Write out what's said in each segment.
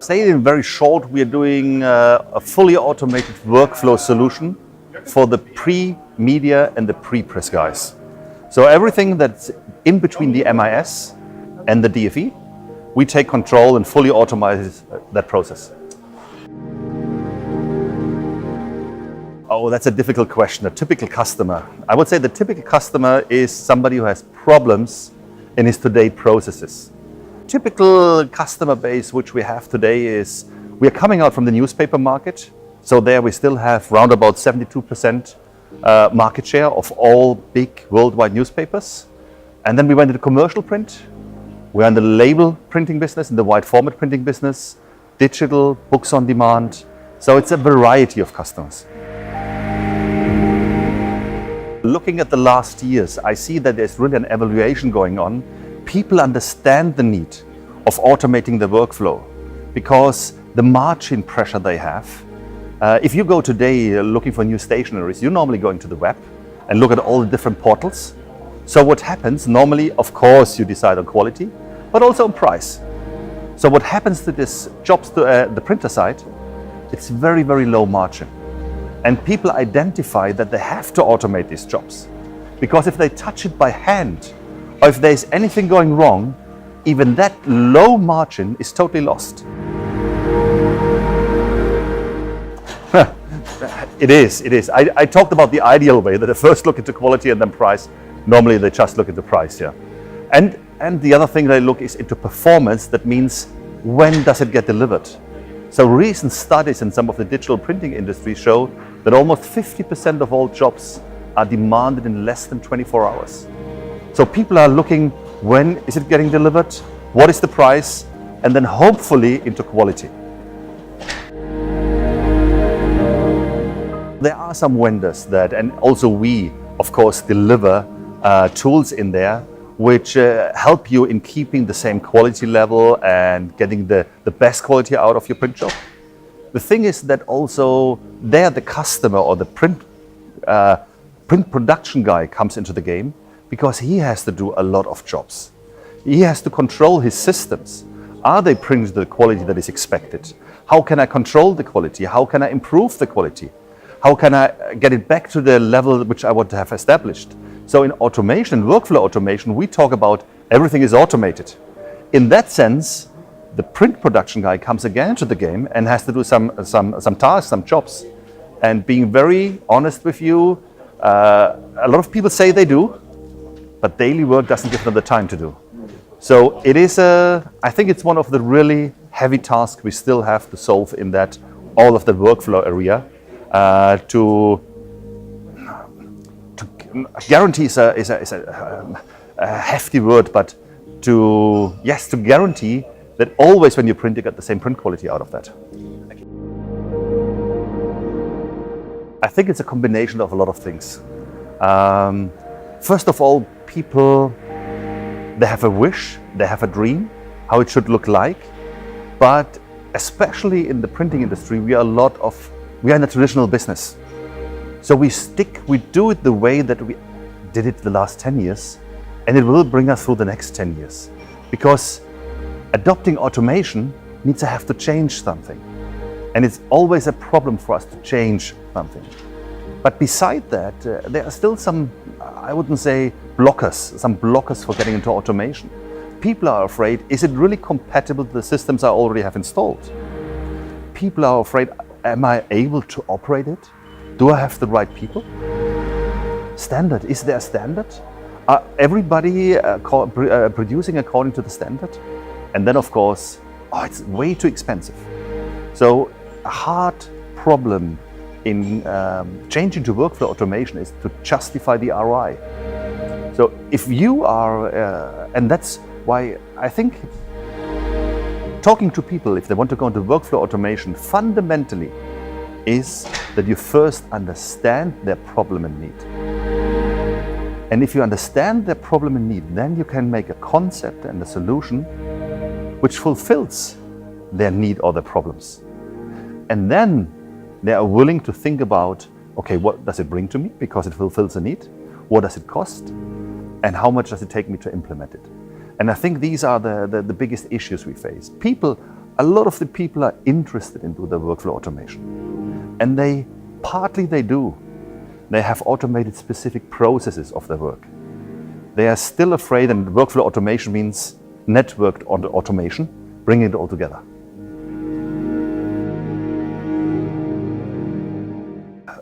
Say in very short, we are doing a fully automated workflow solution for the pre-media and the pre-press guys. So everything that's in between the MIS and the DFE, we take control and fully automate that process. Oh, that's a difficult question. A typical customer. I would say the typical customer is somebody who has problems in his today processes. Typical customer base which we have today is, we are coming out from the newspaper market. So there we still have round about 72% market share of all big worldwide newspapers. And then we went into commercial print. We're in the label printing business, in the wide format printing business, digital, books on demand. So it's a variety of customers. Looking at the last years, I see that there's really an evaluation going on. People understand the need of automating the workflow because the margin pressure they have. If you go today looking for new stationaries, you're normally going to the web and look at all the different portals. So what happens, normally, of course, you decide on quality, but also on price. So what happens to this jobs to the printer side, it's very, very low margin. And people identify that they have to automate these jobs. Because if they touch it by hand, or if there's anything going wrong, even that low margin is totally lost. It is. I talked about the ideal way, that they first look into quality and then price. Normally they just look into price, yeah. And the other thing they look is into performance. That means, when does it get delivered? So recent studies in some of the digital printing industry show that almost 50% of all jobs are demanded in less than 24 hours. So people are looking, when is it getting delivered? What is the price? And then hopefully into quality. There are some vendors that, and also we, of course, deliver tools in there which help you in keeping the same quality level and getting the best quality out of your print job. The thing is that also there the customer or the print production guy comes into the game, because he has to do a lot of jobs. He has to control his systems. Are they printing the quality that is expected? How can I control the quality? How can I improve the quality? How can I get it back to the level which I want to have established? So in automation, workflow automation, we talk about everything is automated. In that sense, the print production guy comes again to the game and has to do some tasks, some jobs. And being very honest with you, a lot of people say they do, but daily work doesn't give them the time to do. So it is I think it's one of the really heavy tasks we still have to solve in that all of the workflow area. To guarantee is a hefty word, but to guarantee that always when you print, you get the same print quality out of that. I think it's a combination of a lot of things. First of all, people, they have a wish, they have a dream, how it should look like. But especially in the printing industry, we are in a traditional business. So we do it the way that we did it the last 10 years, and it will bring us through the next 10 years. Because adopting automation means I have to change something. And it's always a problem for us to change something. But beside that, there are still some, I wouldn't say some blockers for getting into automation. People are afraid, is it really compatible with the systems I already have installed? People are afraid, am I able to operate it? Do I have the right people? Standard, is there a standard? Are everybody producing according to the standard? And then of course, it's way too expensive. So a hard problem in changing to workflow automation is to justify the ROI. So if you are, and that's why I think talking to people, if they want to go into workflow automation, fundamentally is that you first understand their problem and need. And if you understand their problem and need, then you can make a concept and a solution which fulfills their need or their problems. And then they are willing to think about, okay, what does it bring to me because it fulfills a need? What does it cost? And how much does it take me to implement it? And I think these are the biggest issues we face. A lot of the people are interested into the workflow automation. And partly they do. They have automated specific processes of their work. They are still afraid, and workflow automation means networked automation, bringing it all together.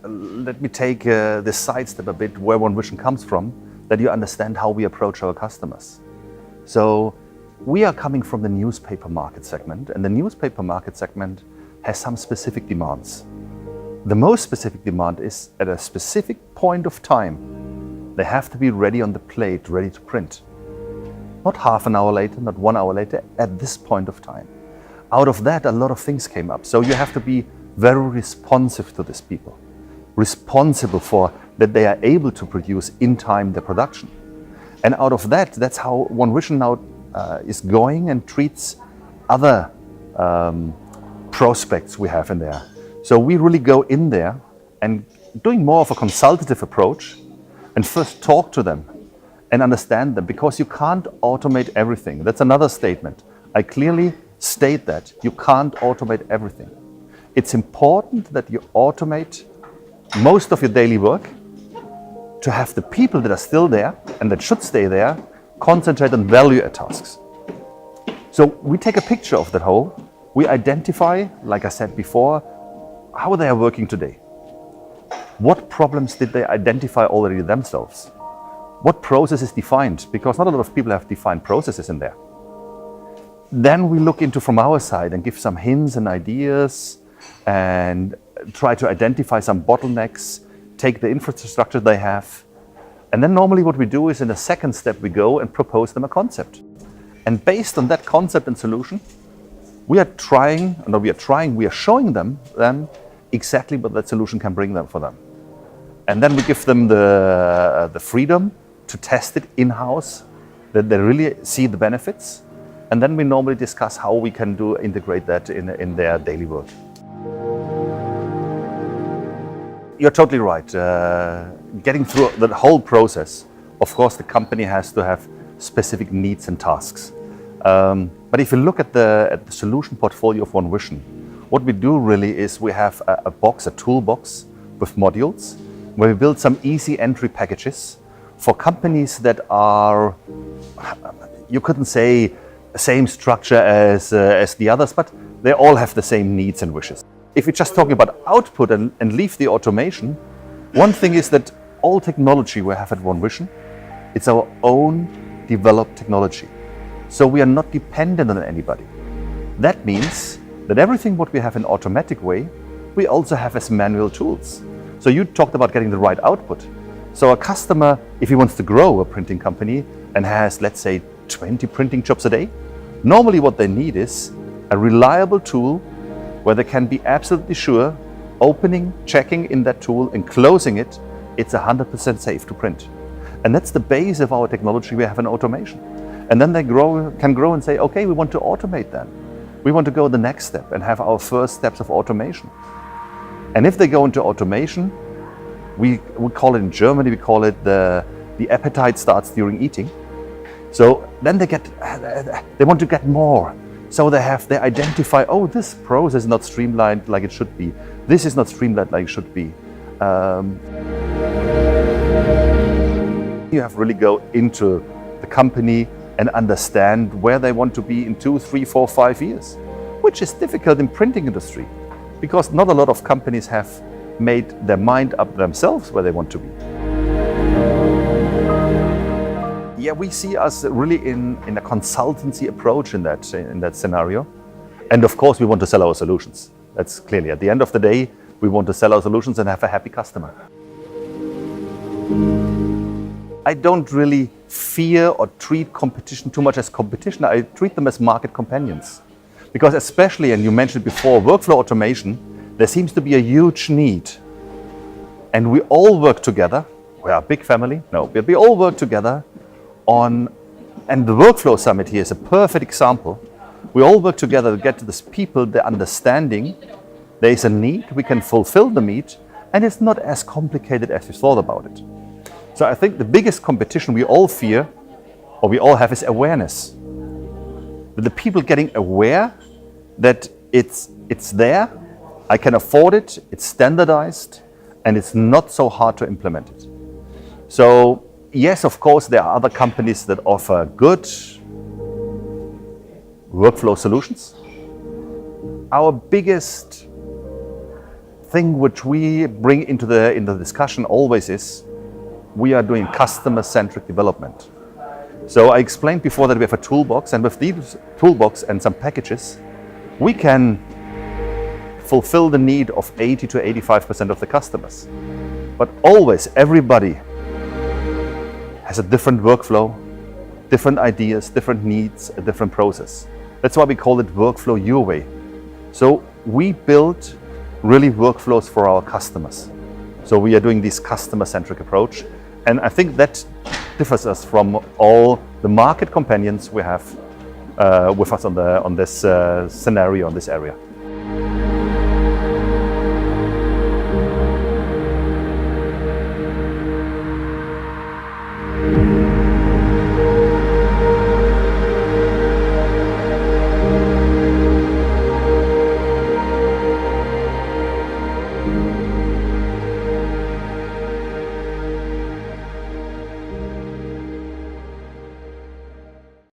Let me take this sidestep a bit where OneVision comes from, that you understand how we approach our customers. So we are coming from the newspaper market segment, and the newspaper market segment has some specific demands. The most specific demand is at a specific point of time, they have to be ready on the plate, ready to print. Not half an hour later, not 1 hour later, at this point of time. Out of that, a lot of things came up. So you have to be very responsive to these people, responsible for that they are able to produce in time the production. And out of that, that's how OneVision now is going and treats other prospects we have in there. So we really go in there and doing more of a consultative approach and first talk to them and understand them, because you can't automate everything. That's another statement. I clearly state that you can't automate everything. It's important that you automate most of your daily work to have the people that are still there and that should stay there concentrate on value-add tasks. So we take a picture of that whole. We identify, like I said before, how they are working today. What problems did they identify already themselves? What process is defined? Because not a lot of people have defined processes in there. Then we look into from our side and give some hints and ideas and try to identify some bottlenecks, take the infrastructure they have. And then normally what we do is in the second step, we go and propose them a concept. And based on that concept and solution, we are showing them exactly what that solution can bring them for them. And then we give them the freedom to test it in-house, that they really see the benefits. And then we normally discuss how we can integrate that in their daily work. You're totally right. Getting through the whole process, of course, the company has to have specific needs and tasks. But if you look at the solution portfolio of OneVision, what we do really is we have a toolbox with modules, where we build some easy entry packages for companies that are, you couldn't say same structure as the others, but they all have the same needs and wishes. If you're just talking about output and leave the automation, one thing is that all technology we have at OneVision, it's our own developed technology. So we are not dependent on anybody. That means that everything what we have in automatic way, we also have as manual tools. So you talked about getting the right output. So a customer, if he wants to grow a printing company and has, let's say, 20 printing jobs a day, normally what they need is a reliable tool where they can be absolutely sure, opening, checking in that tool and closing it, it's 100% safe to print. And that's the base of our technology we have in automation. And then they can grow and say, okay, we want to automate that. We want to go the next step and have our first steps of automation. And if they go into automation, we call it in Germany, we call it the appetite starts during eating. So then they want to get more. So they identify, oh, this process is not streamlined like it should be. This is not streamlined like it should be. You have to really go into the company and understand where they want to be in 2, 3, 4, 5 years, which is difficult in printing industry because not a lot of companies have made their mind up themselves where they want to be. Yeah, we see us really in a consultancy approach in that scenario. And of course, we want to sell our solutions. That's clearly, at the end of the day, we want to sell our solutions and have a happy customer. I don't really fear or treat competition too much as competition. I treat them as market companions. Because especially, and you mentioned before, workflow automation, there seems to be a huge need. And we all work together. We are a big family. No, but we all work together on, and the Workflow Summit here is a perfect example. We all work together to get to this people, the understanding there is a need, we can fulfill the need, and it's not as complicated as we thought about it. So I think the biggest competition we all fear what we all have is awareness. But the people getting aware that it's there, I can afford it, it's standardized, and it's not so hard to implement it. So yes, of course, there are other companies that offer good workflow solutions. Our biggest thing which we bring into the discussion always is we are doing customer-centric development. So I explained before that we have a toolbox, and with these toolbox and some packages, we can fulfill the need of 80 to 85% of the customers. But always, everybody has a different workflow, different ideas, different needs, a different process. That's why we call it workflow your way. So we build really workflows for our customers. So we are doing this customer-centric approach. And I think that differs us from all the market companions we have with us on this scenario, on this area.